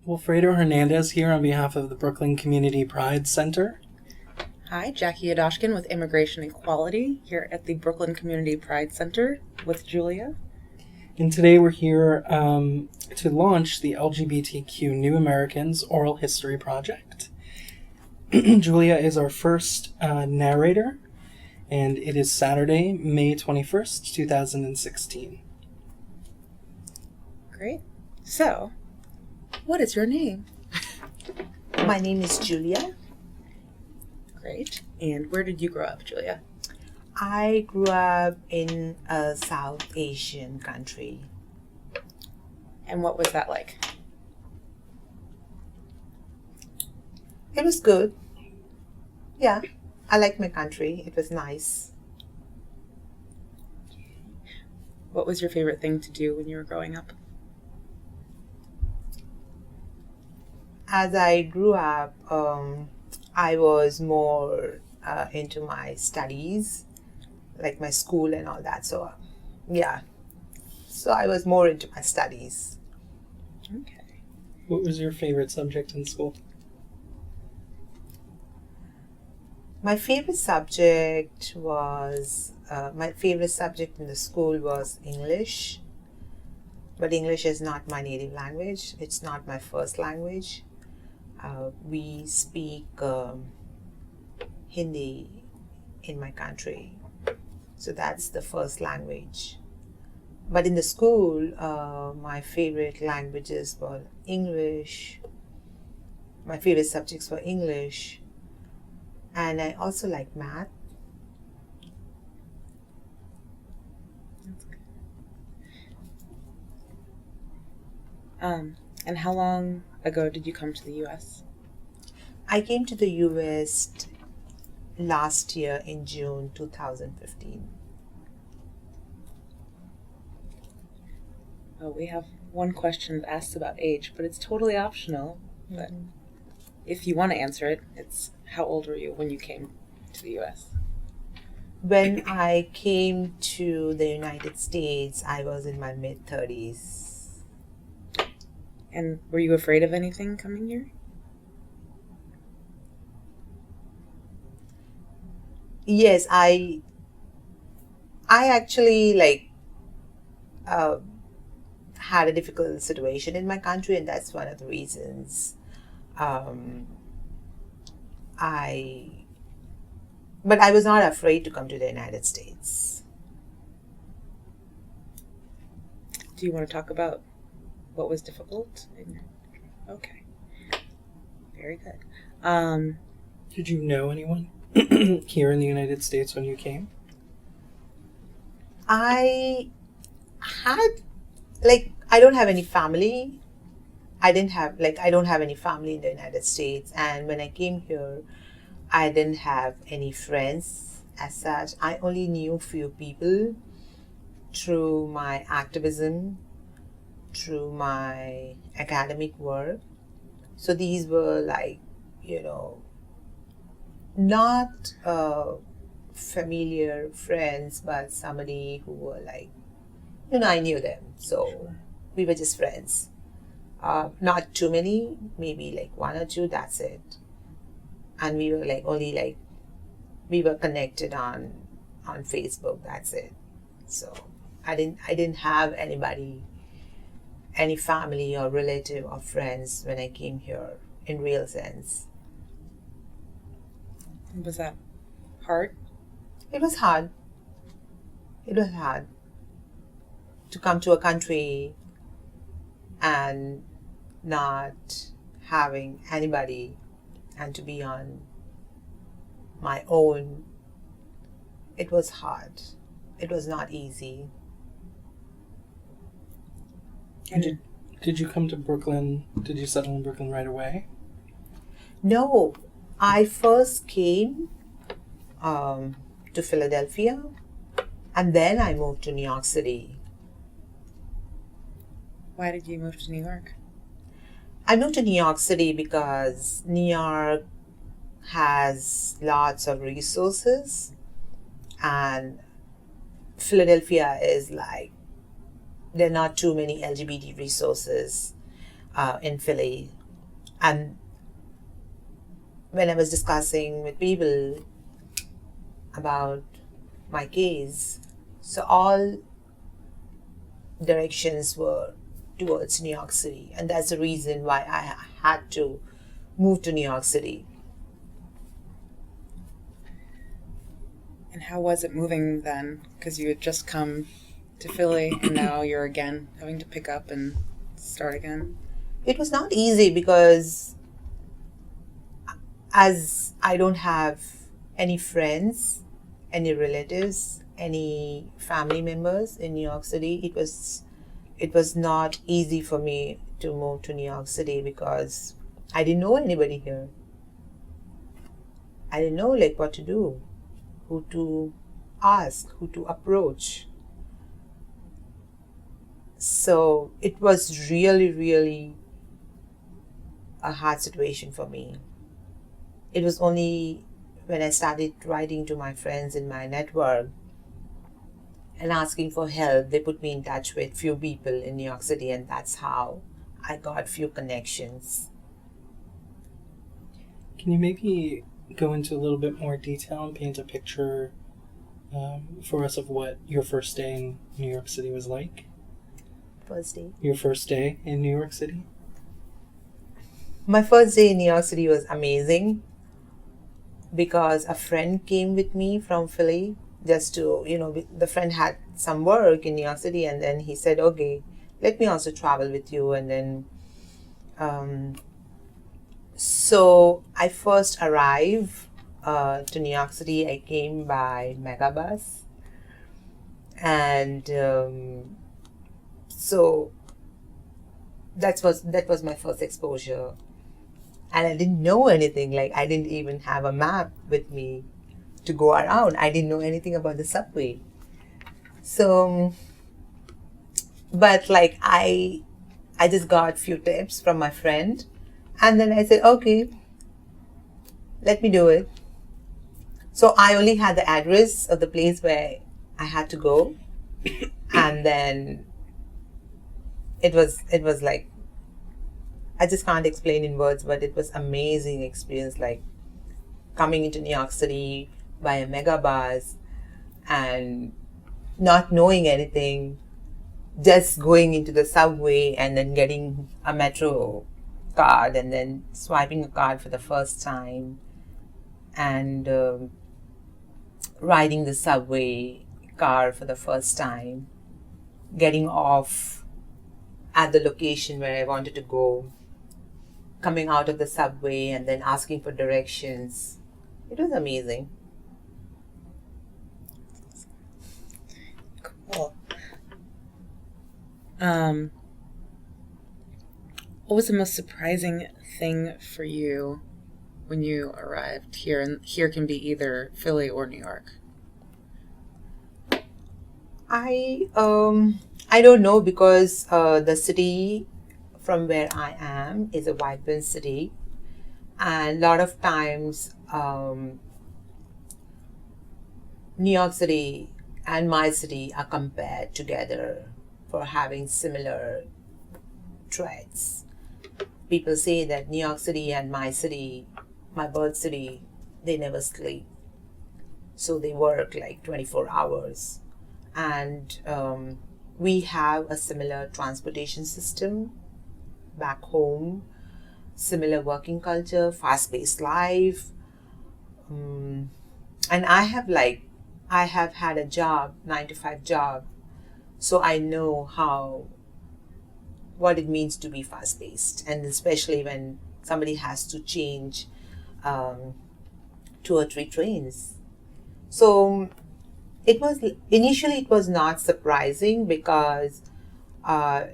Wilfredo Hernandez here on behalf of the Brooklyn Community Pride Center. Hi, Jackie Adoshkin with Immigration Equality here at the Brooklyn Community Pride Center with Julia. And today we're here to launch the LGBTQ New Americans Oral History Project. Julia is our first narrator, and it is Saturday, May 21st, 2016. Great. So, what is your name? My name is Julia. Great. And where did you grow up, Julia? I grew up in a South Asian country. And what was that like? It was good. Yeah, I liked my country. It was nice. What was your favorite thing to do when you were growing up? As I grew up, I was more into my studies, like my school and all that. So, yeah. So I was more into my studies. Okay. What was your favorite subject in school? My favorite subject in the school was English. But English is not my native language. It's not my first language. We speak Hindi in my country. So that's the first language. But in the school, my favorite languages were English. My favorite subjects were English. And I also like math. That's good. And how long ago did you come to the U.S.? I came to the U.S. last year in June 2015. Oh, we have one question that asks about age, but it's totally optional. But if you want to answer it, it's how old were you when you came to the U.S.? When I came to the United States, I was in my mid-30s. And were you afraid of anything coming here? Yes, I actually had a difficult situation in my country, and that's one of the reasons but I was not afraid to come to the United States. Do you want to talk about what was difficult? Okay. Very good. Did you know anyone here in the United States when you came? I don't have any family. I don't have any family in the United States. And when I came here, I didn't have any friends as such. I only knew few people through my activism, through my academic work. So these were not familiar friends, but somebody who were I knew them. So Sure. We were just friends. Not too many, maybe one or two, that's it. And we were we were connected on Facebook, that's it. So I didn't have anybody, any family or relative or friends when I came here in real sense. Was that hard? It was hard. It was hard to come to a country and not having anybody and to be on my own. It was hard. It was not easy. And did you come to Brooklyn? Did you settle in Brooklyn right away? No, I first came to Philadelphia, and then I moved to New York City. Why did you move to New York? I moved to New York City because New York has lots of resources, and Philadelphia is there are not too many LGBT resources. in Philly. And when I was discussing with people about my case, so all directions were towards New York City, and that's the reason why I had to move to New York City. And how was it moving then? Because you had just come to Philly and now you're again having to pick up and start again. It was not easy because as I don't have any friends, any relatives, any family members in New York City, it was not easy for me to move to New York City because I didn't know anybody here. I didn't know like what to do, who to ask, who to approach. So it was really, really a hard situation for me. It was only when I started writing to my friends in my network and asking for help, they put me in touch with few people in New York City, and that's how I got few connections. Can you maybe go into a little bit more detail and paint a picture for us of what your first day in New York City was like? First day? Your first day in New York City? My first day in New York City was amazing because a friend came with me from Philly just to, the friend had some work in New York City, and then he said, okay, let me also travel with you. And then, so I first arrived to New York City. I came by megabus, and so that was my first exposure. And I didn't know anything. Like, I didn't even have a map with me to go around. I didn't know anything about the subway. So, but like I just got few tips from my friend, and then I said, okay, let me do it. So I only had the address of the place where I had to go, and then it was like, I just can't explain in words, but it was amazing experience, like coming into New York City by a megabus and not knowing anything, just going into the subway and then getting a metro card and then swiping a card for the first time, and riding the subway car for the first time, getting off at the location where I wanted to go, coming out of the subway and then asking for directions. It was amazing. Cool. What was the most surprising thing for you when you arrived here? And here can be either Philly or New York. I don't know, because the city from where I am is a vibrant city, and a lot of times New York City and my city are compared together for having similar traits. People say that New York City and my city, my birth city, they never sleep. So they work like 24 hours. And we have a similar transportation system back home, similar working culture, fast-paced life. And I have had a job, 9-to-5 job, so I know what it means to be fast-paced, and especially when somebody has to change 2 or 3 trains. So initially it was not surprising, because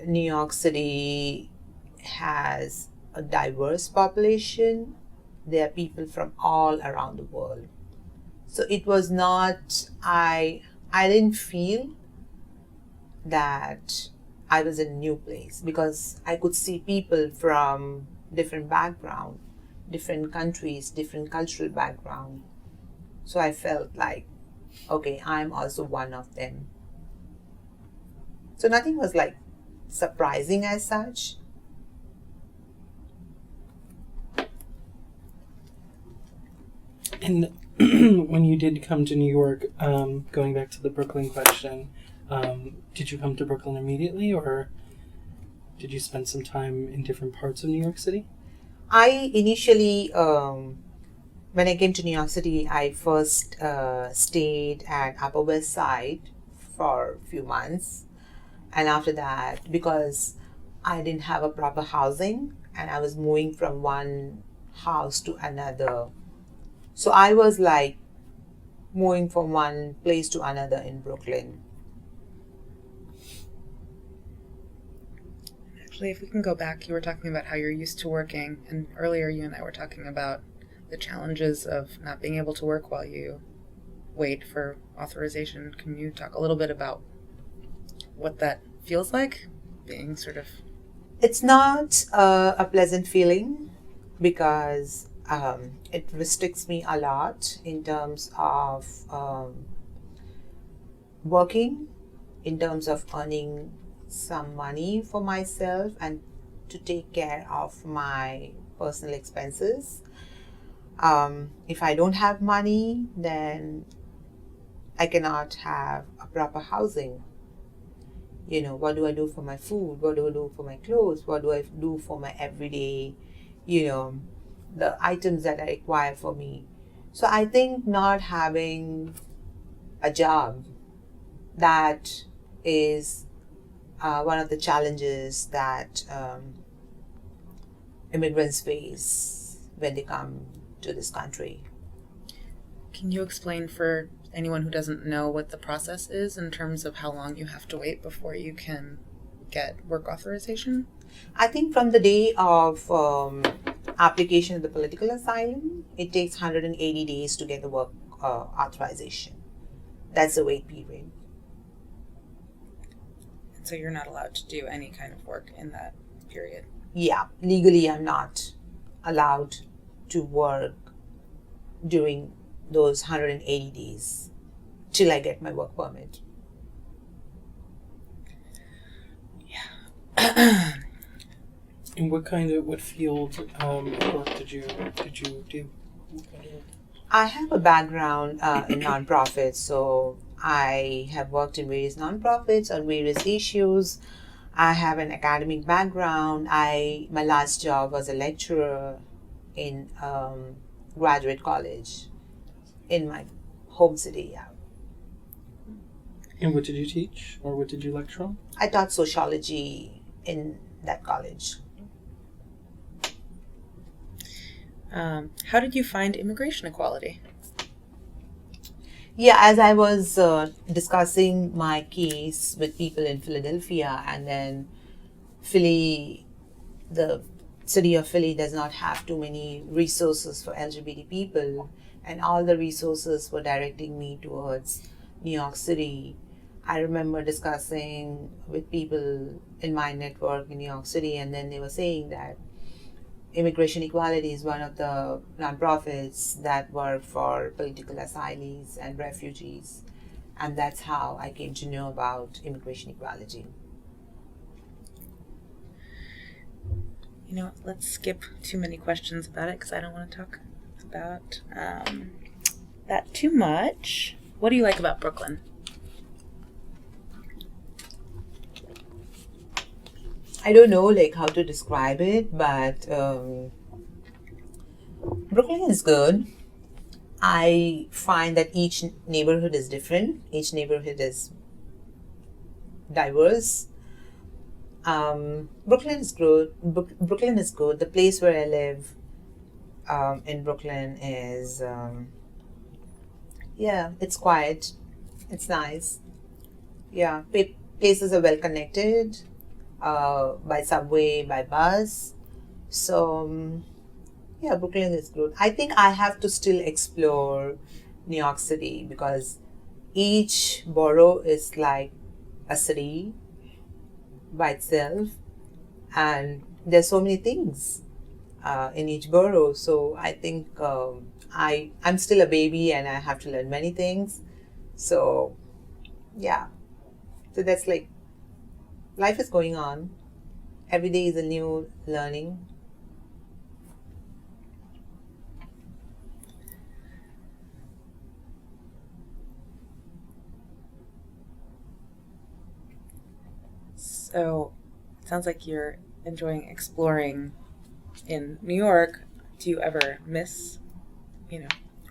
New York City has a diverse population. There are people from all around the world. So it was not, I didn't feel that I was in a new place, because I could see people from different background, different countries, different cultural background. So I felt like, okay, I'm also one of them. So nothing was like surprising as such. And when you did come to New York, going back to the Brooklyn question, did you come to Brooklyn immediately, or did you spend some time in different parts of New York City? I initially, when I came to New York City, I first stayed at Upper West Side for a few months. And after that, because I didn't have a proper housing and I was moving from one house to another. So I was like moving from one place to another in Brooklyn. Actually, if we can go back, you were talking about how you're used to working, and earlier you and I were talking about the challenges of not being able to work while you wait for authorization. Can you talk a little bit about what that feels like, being sort of... It's not a pleasant feeling because it restricts me a lot in terms of working, in terms of earning some money for myself and to take care of my personal expenses. If I don't have money, then I cannot have a proper housing. You know, what do I do for my food? What do I do for my clothes? What do I do for my everyday, the items that I require for me? So I think not having a job, that is one of the challenges that immigrants face when they come to this country. Can you explain for anyone who doesn't know what the process is in terms of how long you have to wait before you can get work authorization? I think from the day of application of the political asylum, it takes 180 days to get the work authorization. That's the wait period. So you're not allowed to do any kind of work in that period? Yeah, legally I'm not allowed to work during those 180 days till I get my work permit. Yeah. And what field of work did you do? I have a background in nonprofits, so I have worked in various nonprofits on various issues. I have an academic background. My last job was a lecturer in graduate college in my home city. Yeah. And what did you teach, or what did you lecture on? I taught sociology in that college. How did you find immigration equality? Yeah, as I was discussing my case with people in Philadelphia, and then Philly, the city of Philly does not have too many resources for LGBT people, and all the resources were directing me towards New York City. I remember discussing with people in my network in New York City, and then they were saying that Immigration Equality is one of the nonprofits that work for political asylees and refugees. And that's how I came to know about Immigration Equality. You know, let's skip too many questions about it because I don't want to talk about that too much. What do you like about Brooklyn? I don't know how to describe it, but Brooklyn is good. I find that each neighborhood is different. Each neighborhood is diverse. Brooklyn is good. Brooklyn is good. The place where I live in Brooklyn is, it's quiet. It's nice. Yeah, places are well connected. By subway, by bus. So, Brooklyn is good. I think I have to still explore New York City because each borough is like a city by itself, and there's so many things in each borough. So I think I'm still a baby and I have to learn many things. So, so that's life is going on. Every day is a new learning. So it sounds like you're enjoying exploring in New York. Do you ever miss,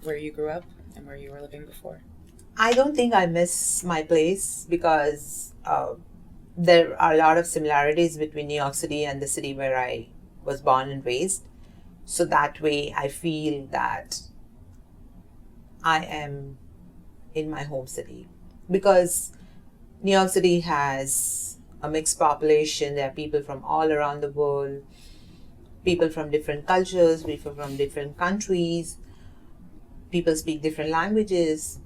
where you grew up and where you were living before? I don't think I miss my place because there are a lot of similarities between New York City and the city where I was born and raised. So that way I feel that I am in my home city, because New York City has a mixed population. There are people from all around the world, people from different cultures, people from different countries, people speak different languages.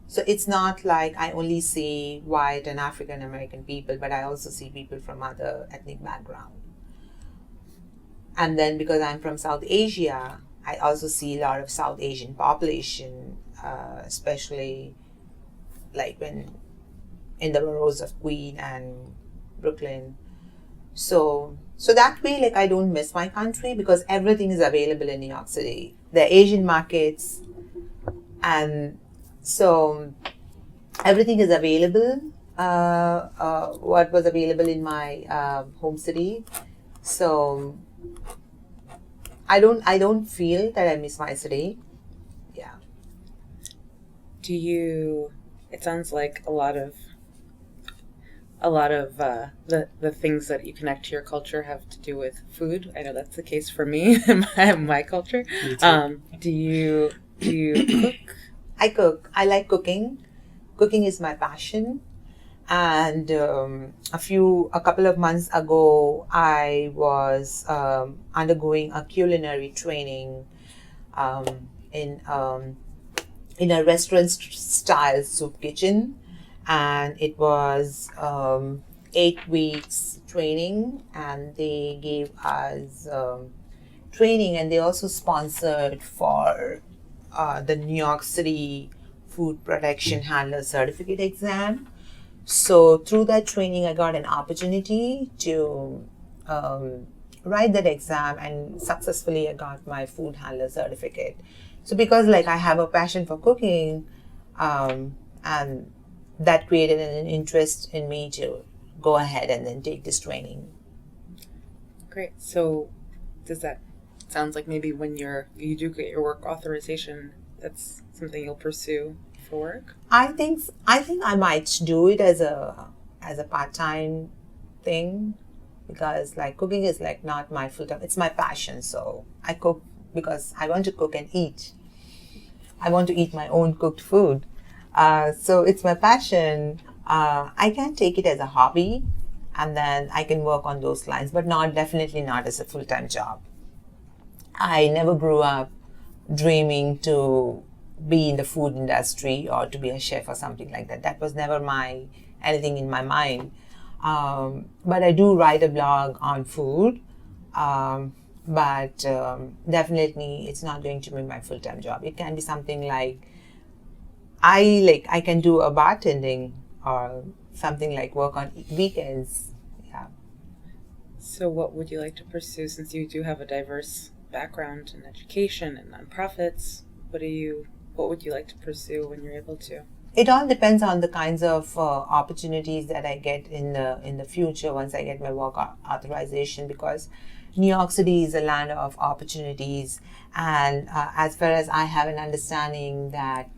So it's not like I only see white and African American people, but I also see people from other ethnic background. And then because I'm from South Asia, I also see a lot of South Asian population, especially like when in the boroughs of Queen and Brooklyn. So that way, like, I don't miss my country because everything is available in New York City. The Asian markets, and so everything is available. What was available in my home city. So I don't feel that I miss my city. Yeah. It sounds like a lot of the things that you connect to your culture have to do with food. I know that's the case for me and my culture. Me too. Do you cook? I cook. I like cooking. Cooking is my passion. And a couple of months ago, I was undergoing a culinary training in a restaurant style soup kitchen, and it was 8 weeks training, and they gave us training, and they also sponsored for the New York City Food Protection Handler Certificate exam. So through that training, I got an opportunity to write that exam, and successfully I got my food handler certificate. So because like I have a passion for cooking, and that created an interest in me to go ahead and then take this training. Great. So sounds like maybe when you do get your work authorization, that's something you'll pursue for work? I think I might do it as a part-time thing, because like cooking is like not my full-time, it's my passion. So I cook because I want to cook and eat. I want to eat my own cooked food. So it's my passion. I can take it as a hobby, and then I can work on those lines, but definitely not as a full-time job. I never grew up dreaming to be in the food industry or to be a chef or something like that. That was never anything in my mind. But I do write a blog on food. But definitely it's not going to be my full-time job. It can be something like I can do a bartending or something like work on weekends. Yeah. So what would you like to pursue, since you do have a diverse background in education and nonprofits? What would you like to pursue when you're able to? It all depends on the kinds of opportunities that I get in the future once I get my work authorization, because New York City is a land of opportunities, and as far as I have an understanding that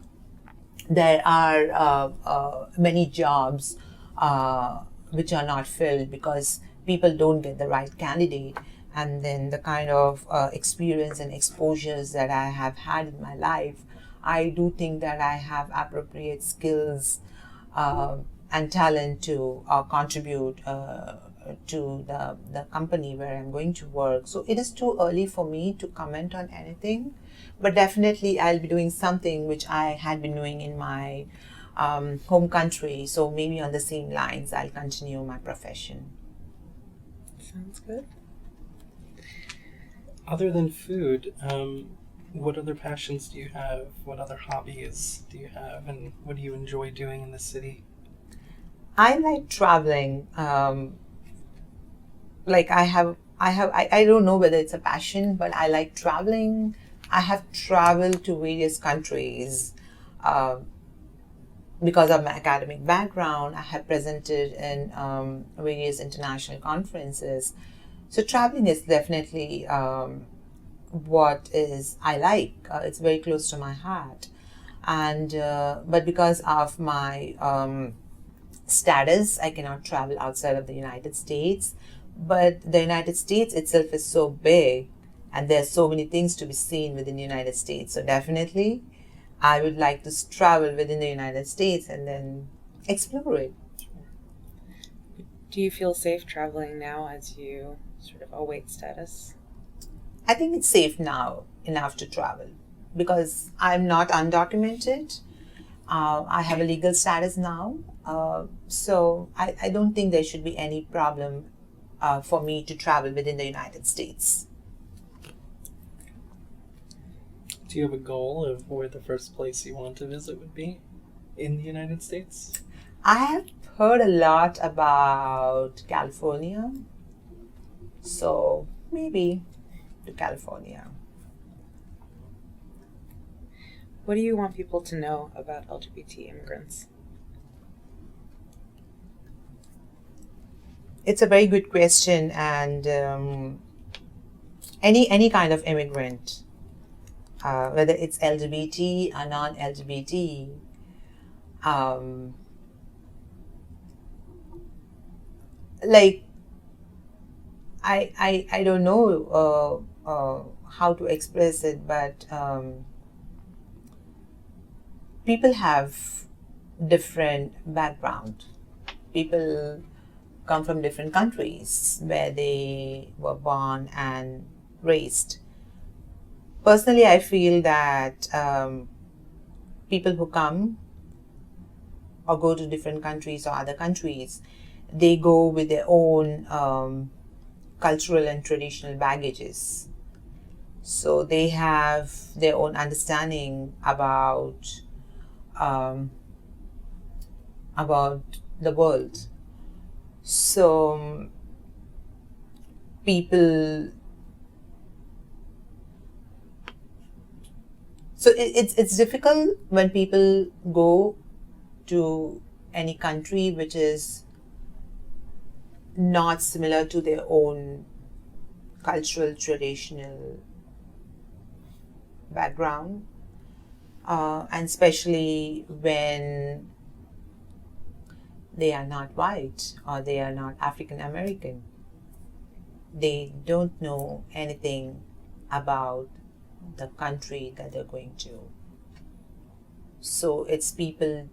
there are many jobs which are not filled because people don't get the right candidate, and then the kind of experience and exposures that I have had in my life, I do think that I have appropriate skills and talent to contribute to the company where I'm going to work. So it is too early for me to comment on anything, but definitely I'll be doing something which I had been doing in my home country. So maybe on the same lines, I'll continue my profession. Sounds good. Other than food, what other passions do you have? What other hobbies do you have? And what do you enjoy doing in the city? I like traveling. Like I don't know whether it's a passion, but I like traveling. I have traveled to various countries. because of my academic background, I have presented in various international conferences. So traveling is definitely what is I like. It's very close to my heart, and but because of my status, I cannot travel outside of the United States. But the United States itself is so big, and there's so many things to be seen within the United States. So definitely, I would like to travel within the United States and then explore it. Do you feel safe traveling now as you sort of await status? I think it's safe now enough to travel because I'm not undocumented. I have a legal status now. So I don't think there should be any problem for me to travel within the United States. Do you have a goal of where the first place you want to visit would be in the United States? I have heard a lot about California. So maybe to California. What do you want people to know about LGBT immigrants? It's a very good question, and any kind of immigrant, whether it's LGBT or non-LGBT, like I don't know how to express it, but people have different background. People come from different countries where they were born and raised. Personally, I feel that people who come or go to different countries or other countries, they go with their own cultural and traditional baggages. So they have their own understanding about the world. So people, so it's difficult when people go to any country which is not similar to their own cultural, traditional background, and especially when they are not white or they are not African American. They don't know anything about the country that they're going to. So it's people,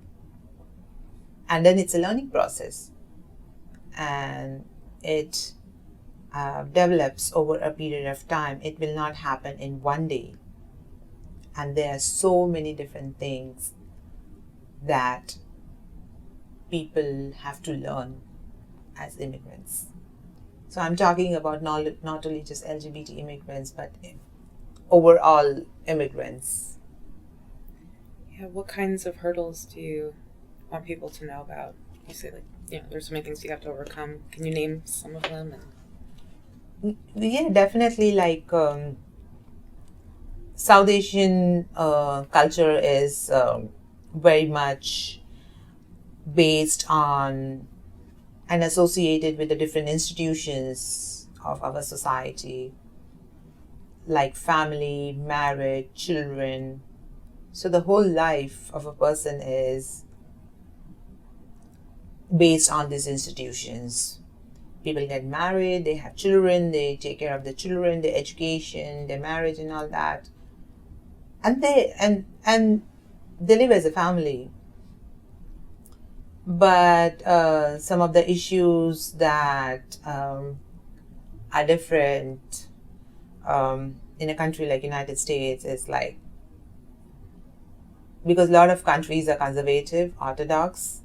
and then it's a learning process, and it develops over a period of time. It will not happen in one day. And there are so many different things that people have to learn as immigrants. So I'm talking about not only just LGBT immigrants, but overall immigrants. Yeah, what kinds of hurdles do you want people to know about? You say, like, there's so many things you have to overcome. Can you name some of them? Yeah, definitely. Like South Asian culture is very much based on and associated with the different institutions of our society, like family, marriage, children. So the whole life of a person is based on these institutions. People get married, they have children, they take care of the children, their education, their marriage and all that. And they live as a family. But some of the issues that are different in a country like United States is like, because a lot of countries are conservative, orthodox.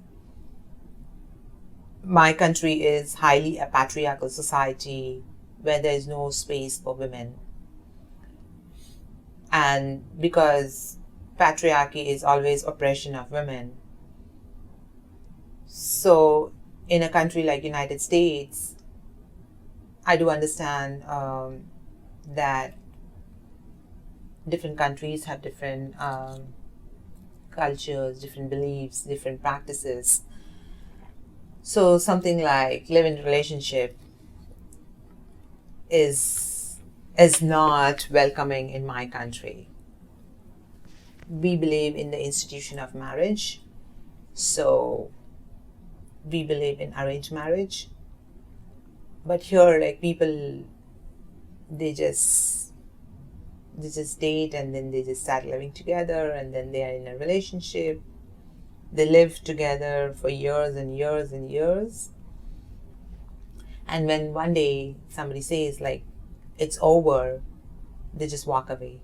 My country is highly a patriarchal society where there is no space for women. And because patriarchy is always oppression of women, so in a country like United States, I do understand that different countries have different cultures, different beliefs, different practices. So something like live-in relationship is not welcoming in my country. We believe in the institution of marriage, so we believe in arranged marriage. But here, like, people, they just date, and then they just start living together, and then they are in a relationship. They live together for years and years and years. And when one day somebody says, like, it's over, they just walk away.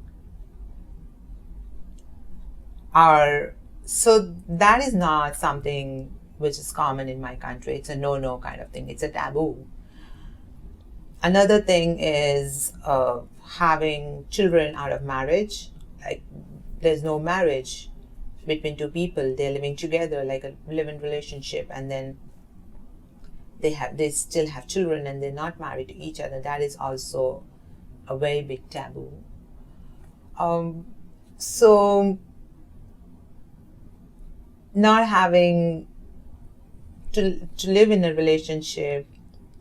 So that is not something which is common in my country. It's a no kind of thing. It's a taboo. Another thing is having children out of marriage. Like, there's no marriage between two people. They're living together like a live-in relationship, and then they still have children, and they're not married to each other. That is also a very big taboo. So not having to live in a relationship,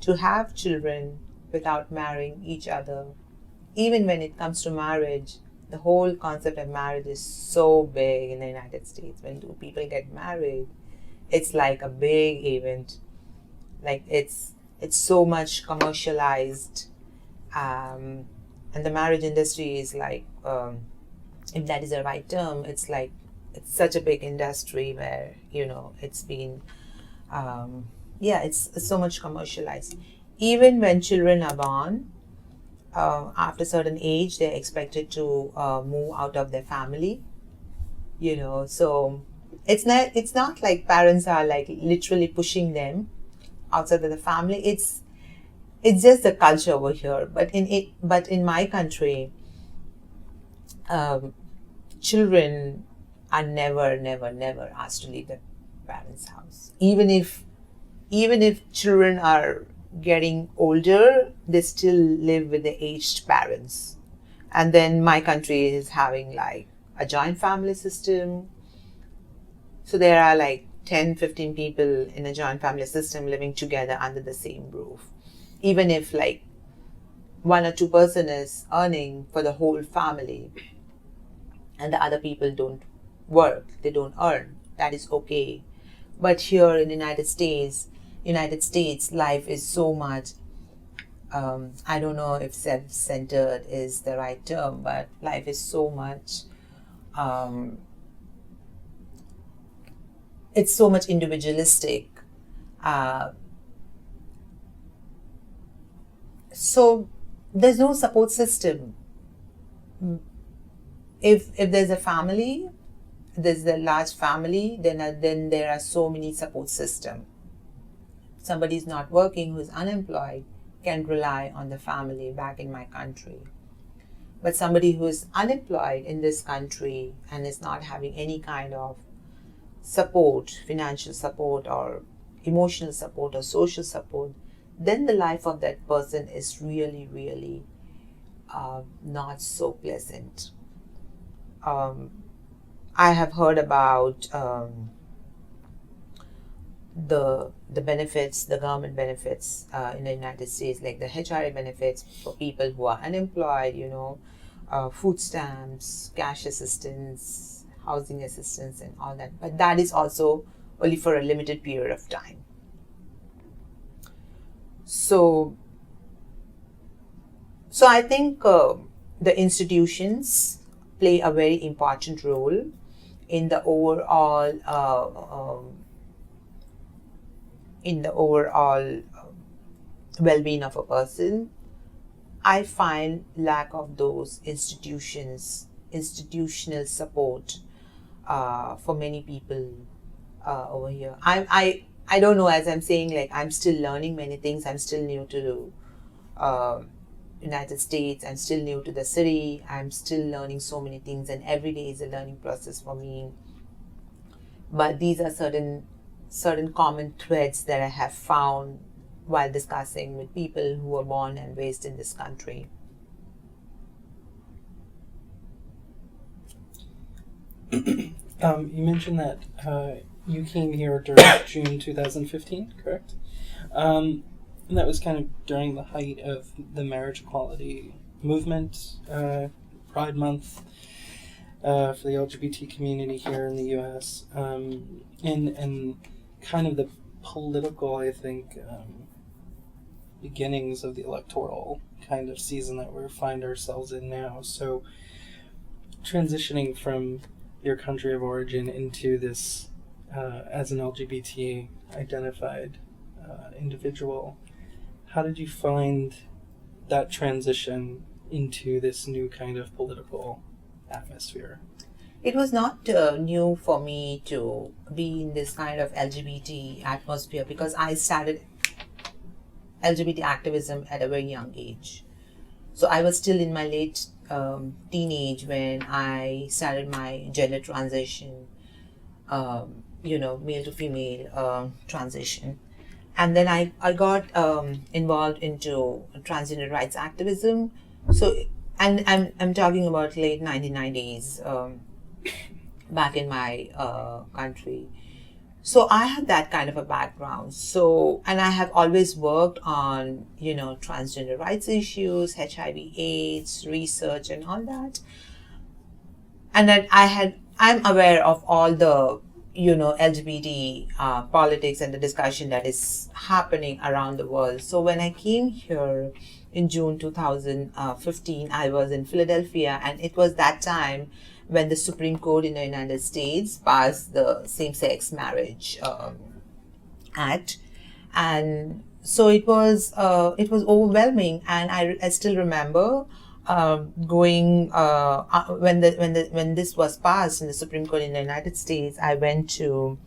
to have children without marrying each other. Even when it comes to marriage, the whole concept of marriage is so big in the United States. When two people get married, it's like a big event. Like, it's so much commercialized, and the marriage industry is like, if that is the right term, it's like, it's such a big industry where, it's been, it's so much commercialized. Even when children are born, after a certain age, they're expected to move out of their family. So it's not like parents are like literally pushing them outside of the family. It's just the culture over here. But in my country, children are never asked to leave their parents' house. Even if children are getting older, they still live with the aged parents. And then my country is having like a joint family system. So there are like 10-15 people in a joint family system living together under the same roof. Even if like one or two person is earning for the whole family and the other people don't work, they don't earn, that is okay. But here in the United States, life is so much, I don't know if self-centered is the right term, but life is so much, it's so much individualistic. So there's no support system. If there's a family, there's a large family, then there are so many support systems. Somebody is not working, who's unemployed, can rely on the family back in my country. But somebody who is unemployed in this country and is not having any kind of support, financial support or emotional support or social support, then the life of that person is really, really not so pleasant. I have heard about the benefits, the government benefits in the United States, like the HRA benefits for people who are unemployed, food stamps, cash assistance, housing assistance and all that. But that is also only for a limited period of time. So I think the institutions play a very important role in the overall well-being of a person. I find lack of those institutional support for many people over here. I don't know, as I'm saying, like, I'm still learning many things. I'm still new to United States. I'm still new to the city. I'm still learning so many things, and every day is a learning process for me. But these are certain common threads that I have found while discussing with people who were born and raised in this country. You mentioned that you came here during June 2015, correct? And that was kind of during the height of the marriage equality movement, Pride Month for the LGBT community here in the U.S., and kind of the political, I think, beginnings of the electoral kind of season that we find ourselves in now. So, transitioning from your country of origin into this as an LGBT identified individual, how did you find that transition into this new kind of political atmosphere? It was not new for me to be in this kind of LGBT atmosphere because I started LGBT activism at a very young age. So I was still in my late teenage when I started my gender transition, male to female transition. And then I got involved into transgender rights activism. So, and I'm talking about late 1990s, back in my country. So I have that kind of a background. So, and I have always worked on, transgender rights issues, HIV/AIDS, research and all that. And then I'm aware of all the, LGBT politics and the discussion that is happening around the world. So when I came here in June 2015, I was in Philadelphia, and it was that time when the Supreme Court in the United States passed the Same-Sex Marriage Act. And so it was overwhelming, and I still remember going when this was passed in the Supreme Court in the United States. I went to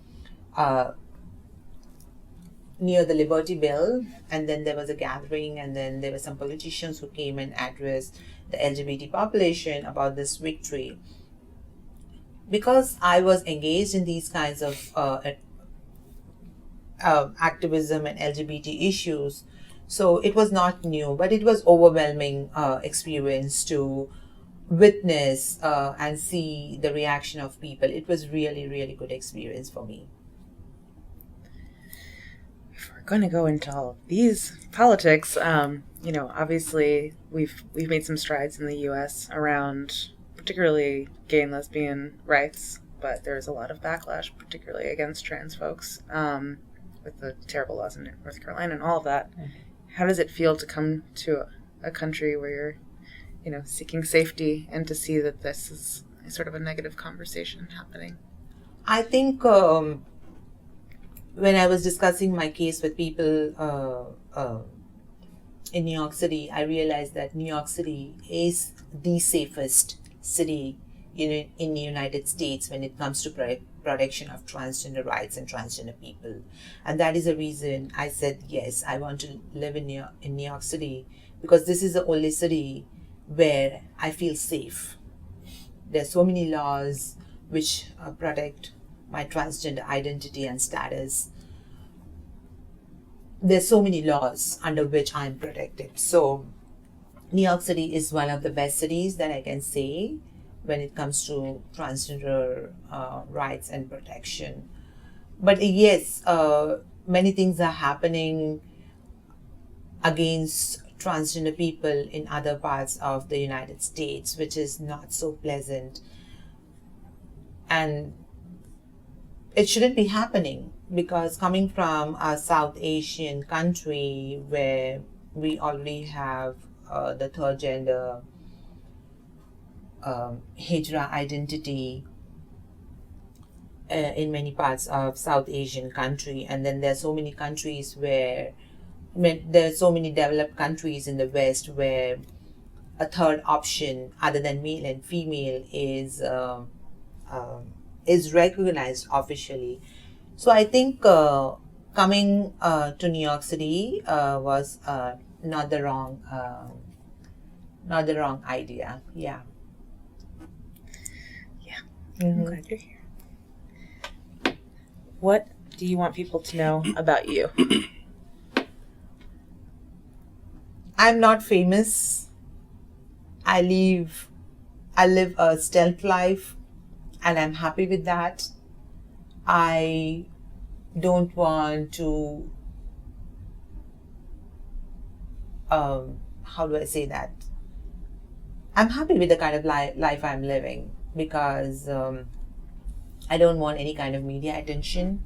near the Liberty Bell, and then there was a gathering, and then there were some politicians who came and addressed the LGBT population about this victory. Because I was engaged in these kinds of activism and LGBT issues, so it was not new, but it was overwhelming experience to witness and see the reaction of people. It was really, really good experience for me. If we're going to go into all of these politics, obviously we've made some strides in the U.S. around particularly gay and lesbian rights, but there's a lot of backlash, particularly against trans folks, with the terrible laws in North Carolina and all of that. Mm-hmm. How does it feel to come to a country where you're, seeking safety, and to see that this is sort of a negative conversation happening? I think when I was discussing my case with people in New York City, I realized that New York City is the safest city in the United States when it comes to protection of transgender rights and transgender people. And that is the reason I said, yes, I want to live in New York City, because this is the only city where I feel safe. There's so many laws which protect my transgender identity and status. There's so many laws under which I'm protected. So New York City is one of the best cities that I can say when it comes to transgender rights and protection. But yes, many things are happening against transgender people in other parts of the United States, which is not so pleasant. And it shouldn't be happening, because coming from a South Asian country where we already have the third gender Hijra identity in many parts of South Asian country, and then there are so many countries where there are so many developed countries in the West where a third option other than male and female is recognized officially. So I think coming to New York City was not the wrong idea. Yeah. I'm glad you're here. What do you want people to know about you? I'm not famous. I live a stealth life. and I'm happy with that. I don't want to, how do I say that? I'm happy with the kind of life I'm living because I don't want any kind of media attention.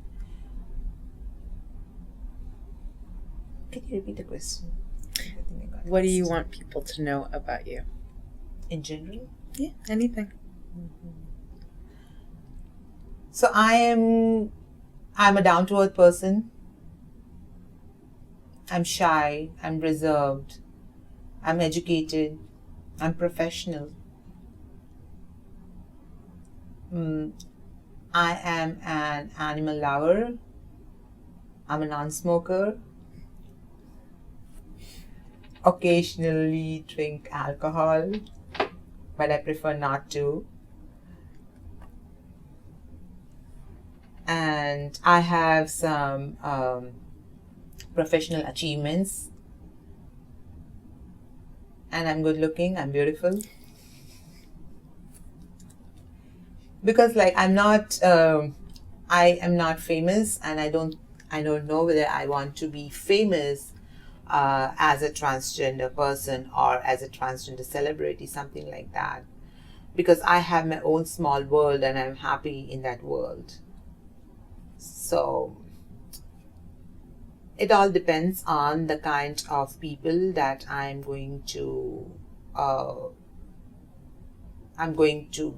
Can you repeat the question? I think I got What do you lost. want people to know about you? In general? Yeah, anything. So I'm a down to earth person. I'm shy, I'm reserved, I'm educated, I'm professional. I am an animal lover. I'm a non-smoker. Occasionally drink alcohol, but I prefer not to. And I have some professional achievements. And I'm good looking, I'm beautiful. Because like I am not famous, and I don't know whether I want to be famous as a transgender person or as a transgender celebrity, something like that. Because I have my own small world and I'm happy in that world. So it all depends on the kind of people that I'm going to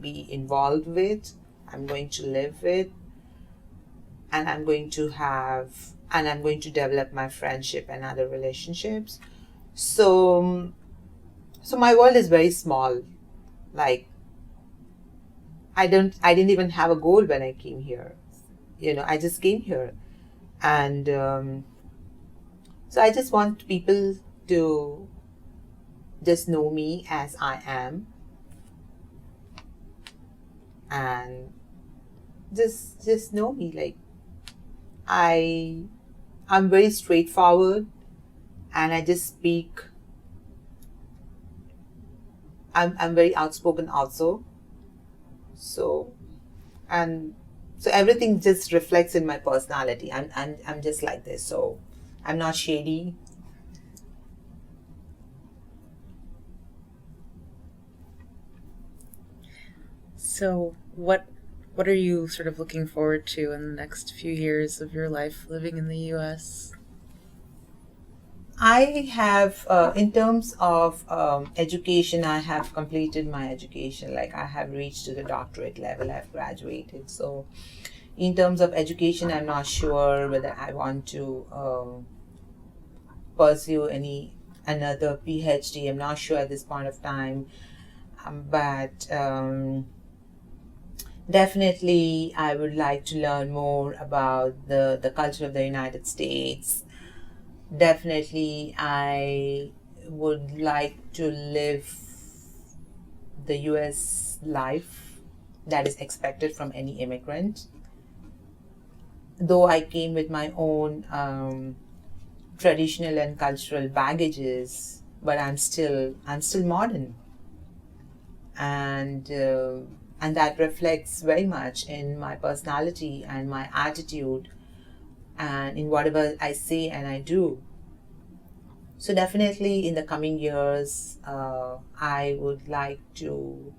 be involved with, I'm going to live with, and I'm going to develop my friendship and other relationships. So my world is very small. Like I didn't even have a goal when I came here. I just came here, and so I just want people to just know me as I am, and just know me. Like I'm very straightforward, and I just speak. I'm very outspoken also. So everything just reflects in my personality. I'm just like this. So I'm not shady. So what are you sort of looking forward to in the next few years of your life living in the US? I have, in terms of education, I have completed my education. Like I have reached to the doctorate level. I've graduated. So in terms of education, I'm not sure whether I want to pursue another PhD. I'm not sure at this point of time. But definitely I would like to learn more about the culture of the United States. Definitely I would like to live the US life that is expected from any immigrant. Though I came with my own traditional and cultural baggages, but I'm still modern, and that reflects very much in my personality and my attitude and in whatever I say and I do. So definitely in the coming years, I would like to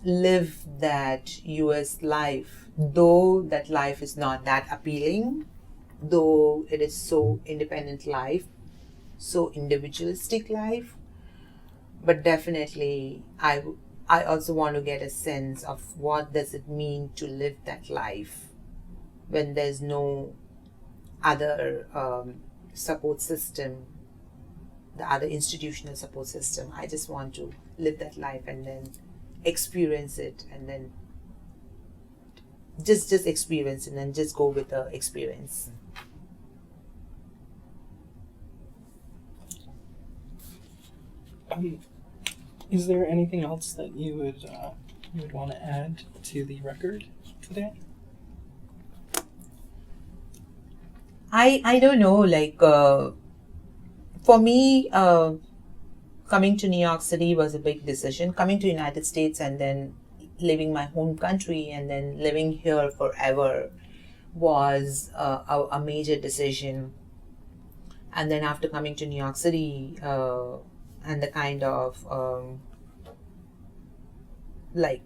live that US life, though that life is not that appealing, though it is so independent life, so individualistic life. But definitely I also want to get a sense of what does it mean to live that life when there's no other support system, the other institutional support system. I just want to live that life and then experience it, and then just experience it and just go with the experience. Is there anything else that you would want to add to the record today? I don't know, like for me, coming to New York City was a big decision. Coming to United States and then leaving my home country and then living here forever was a major decision. And then after coming to New York City, and the kind of like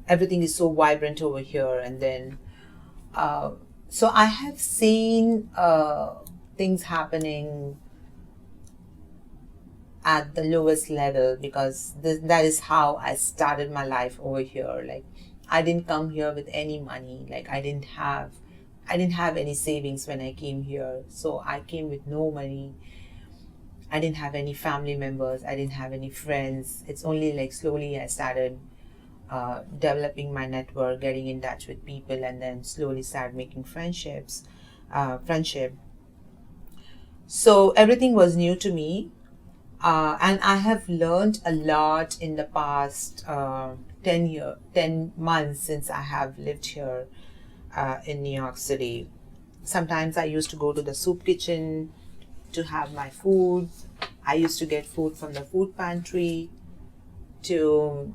everything is so vibrant over here, and then so I have seen things happening at the lowest level, because that is how I started my life over here. Like, I didn't come here with any money. Like, I didn't have any savings when I came here. So I came with no money. I didn't have any family members. I didn't have any friends. It's only like slowly I started developing my network, getting in touch with people, and then slowly started making friendship. So everything was new to me. And I have learned a lot in the past 10 months since I have lived here in New York City. Sometimes I used to go to the soup kitchen to have my food. I used to get food from the food pantry to,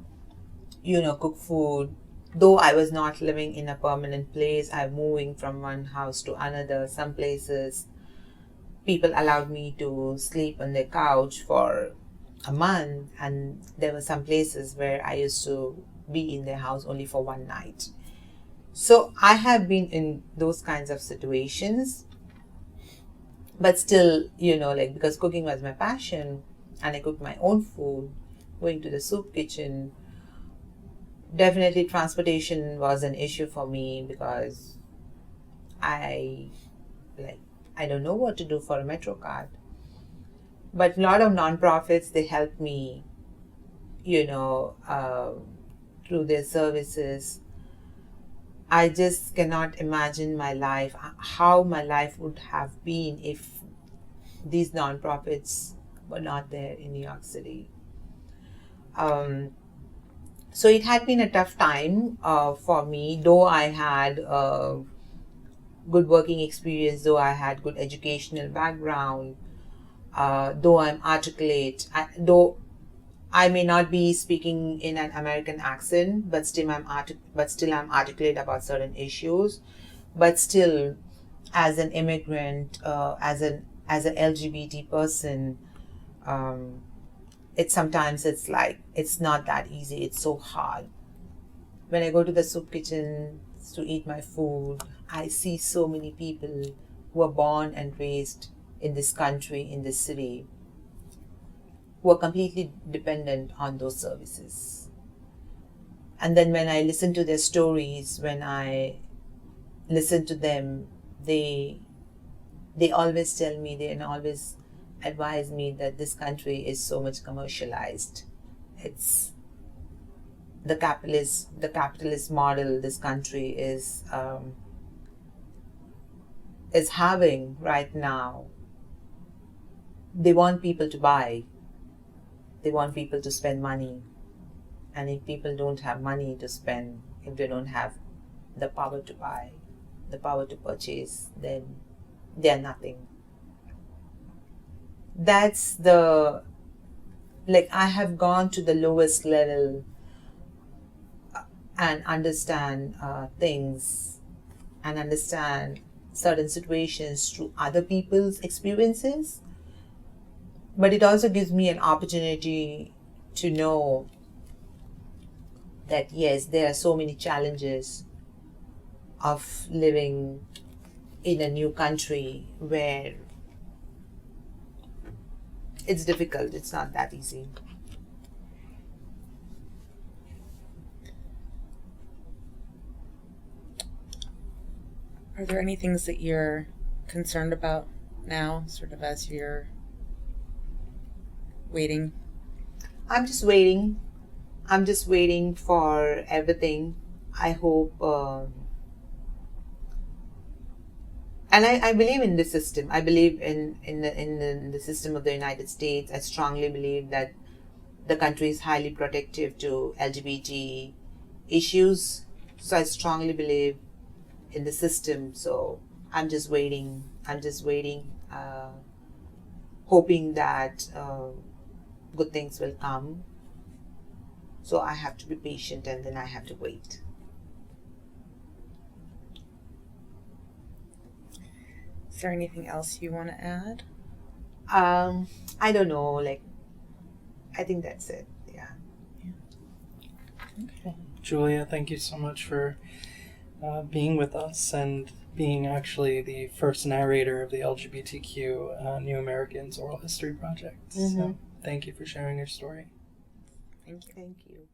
cook food. Though I was not living in a permanent place, I'm moving from one house to another. Some places people allowed me to sleep on the couch for a month, and there were some places where I used to be in their house only for one night. So I have been in those kinds of situations, but still, because cooking was my passion and I cooked my own food, going to the soup kitchen. Definitely transportation was an issue for me, because I don't know what to do for a Metro card. But a lot of nonprofits, they help me, through their services. I just cannot imagine how my life would have been if these nonprofits were not there in New York City. So it had been a tough time for me, though I had good working experience, though I had good educational background, though I'm articulate, though I may not be speaking in an American accent, but still I'm articulate about certain issues. But still, as an immigrant, as an LGBT person, it's not that easy. It's so hard. When I go to the soup kitchen to eat my food, I see so many people who are born and raised in this country, in this city, who are completely dependent on those services. And then when I listen to their stories, when I listen to them, they always tell me, they always advise me that this country is so much commercialized. It's the capitalist model this country is having right now. They want people to buy. They want people to spend money. And if people don't have money to spend, if they don't have the power to buy, the power to purchase, then they are nothing. That's I have gone to the lowest level and understand things and understand certain situations through other people's experiences. But it also gives me an opportunity to know that yes, there are so many challenges of living in a new country where it's difficult. It's not that easy. Are there any things that you're concerned about now, sort of as you're waiting? I'm just waiting. I'm just waiting for everything. I hope, and I believe in the system. I believe in the system of the United States. I strongly believe that the country is highly protective to LGBT issues. So I strongly believe in the system. So I'm just waiting. Hoping that good things will come. So I have to be patient, and then I have to wait. Is there anything else you want to add? I don't know. Like, I think that's it. Yeah. Okay. Julia, thank you so much for being with us and being actually the first narrator of the LGBTQ New Americans Oral History Project. So thank you for sharing your story. Thank you. Thank you.